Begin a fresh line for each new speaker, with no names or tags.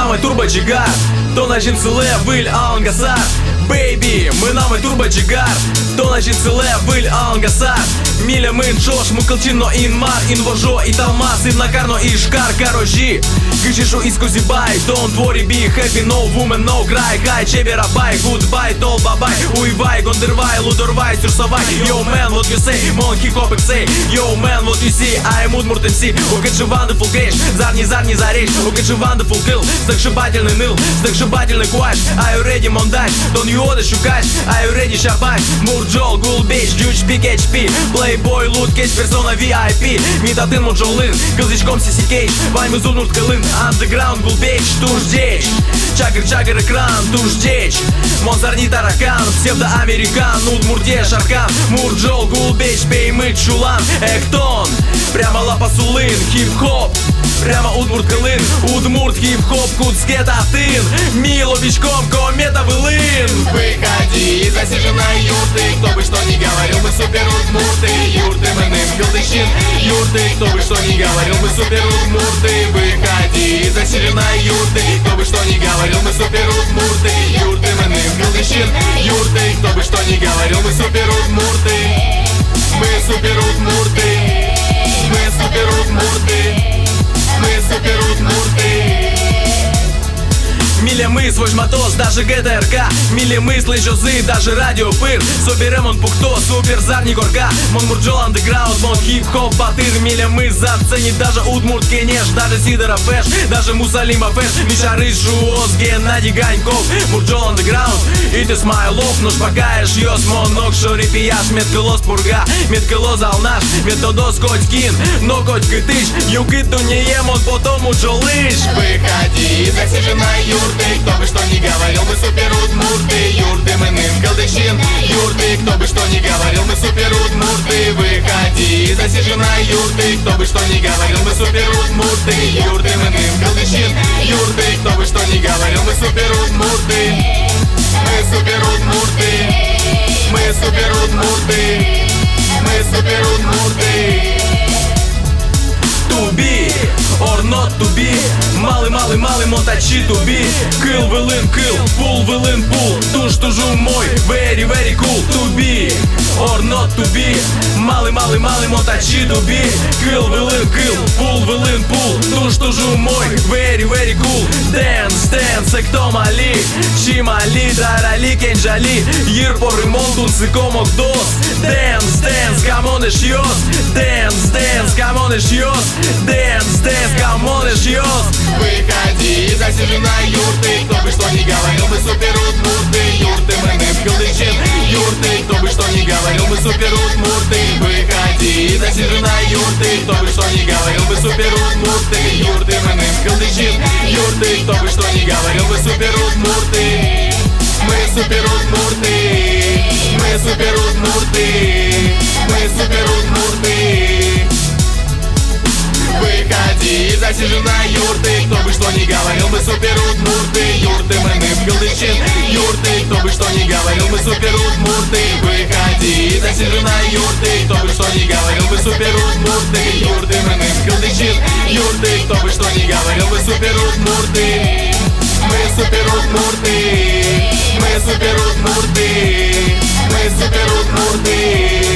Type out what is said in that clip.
нами турбоджигар, то на жінцеле виль ангасар. Бейбі, ми нами турбоджигар, то на жінцеле виль ангасар. Міля мин чош, мукалчино інмар, інвожо і талмас, іннакарно і шкар, карожі. Кишішу із козібай, don't worry, be happy, no woman, no cry. Хай чеберабай, goodbye, тол бабай. Уйвай, гондервай, лудорвай, сюрсовай. Yo man, what you say, мон хіп-хоп ексей. Yo man, what you see, I'm Udmurt MC. Укачи wonderful греш, зарни заречь. Укачи wonderful kill, стакшибательный ныл, стакшибательный куаш. Are you ready, мондаж, don't you order шукач. Are you ready, шабаш, мурджол, гулбейч, дюч, пик, HP. Playboy, лут, кейс, персона, VIP. Митатын, муджолын, кылзичком, сиси кейдж. Вань, мы Удмурт, кылын, андеграунд, гулбейч, туждеч. Чагр, экран, туждеч. Монзарни, таракан, псевдоамерикан. Удмурте, шаркан, мурджол, гулбейч, пеймыт, чулан, эктон. Прямо лапа сулын, хип-хоп. Прямо Удмурт, кылын, Удмурт, хип-хоп, куцке, татын. Мило, бичком, комета, вылын.
Выходи из засиженной юрты, кто бы что ни говорил, мы супер удмурты. Юрты, мы ным, килдыщин, юрты, кто бы что ни говорил, мы супер удмурты. Выходи из засиженной юрты, кто бы что ни говорил, мы супер удмурты. Юрты, мы ным, килдыщин, юрты, кто бы что ни говорил, мы супер удмурты. Мы супер удмурты, мы супер удмурты, мы супер удмурты.
Миля мы свой жматос, даже ГТРК. Миля мы слышь жозы, даже радио пыр. Супер мон пухто, супер зарни горка. Мон мурджол андеграунд, мон хип-хоп батыр. Миля мы заценит даже Удмурт кенеш, даже Сидора фэш, даже Мусалима фэш. Миша Рыжуос, Геннадий Ганьков. Мурджол андеграунд, и ты смайлов. Но шпакаешь йос, мон ног шори пияш. Метколос пурга, метколос алнаш. Методос котькин, но котьки тыш. Югиту не ем, он потом мурджолыш.
Выходи из засиженной юрты, кто бы что ни говорил, мы супер удмурты. Юрты, мы ным, калдыщин, юрты, кто бы что ни говорил, мы супер удмурты. Выходи из засиженной юрты, кто бы что ни говорил, мы супер удмурты. Юрты, мы ным, калдыщин, юрты, кто бы что ни говорил, мы супер удмурты. Мы супер удмурты, мы супер удмурты, мы супер удмурты.
To be or not to be. Малый мотачи to be. Кыл вылын кыл, пул вылын пул. Туж тужу мой, very cool. To be or not to be. Малый мотачи to be. Кыл вылын кыл, пул вылын пул. Туж тужу мой, very cool. Dance, кто мали. Чимали, дарали, кенджали. Йырпоры молдун, сыкомок дос. Dance, камон эш йос. Dance, камон эш йос. Dance, камон эш йос.
Выходи из засиженной юрты, кто бы что ни говорил, мы супер удмурты. Юрты, мы ным, килдыщин, юрты, кто бы что ни говорил, мы супер удмурты. Выходи из засиженной юрты, кто бы что ни говорил, мы супер удмурты. Юрты, мы ным, килдыщин, юрты, кто бы что ни говорил, мы супер удмурты. Мы супер удмурты, мы супер удмурты, мы супер удмурты. Выходи из засиженной юрты, кто бы что ни говорил, мы супер удмурты. Юрты, мы ным, килдыщин, юрты, кто бы что ни говорил, мы супер удмурты. Выходи из засиженной юрты, кто бы что ни говорил, мы супер удмурты. Юрты, мы ным, килдыщин, юрты, кто бы что ни говорил, мы супер удмурты. Мы супер удмурты, мы супер удмурты, мы супер удмурты.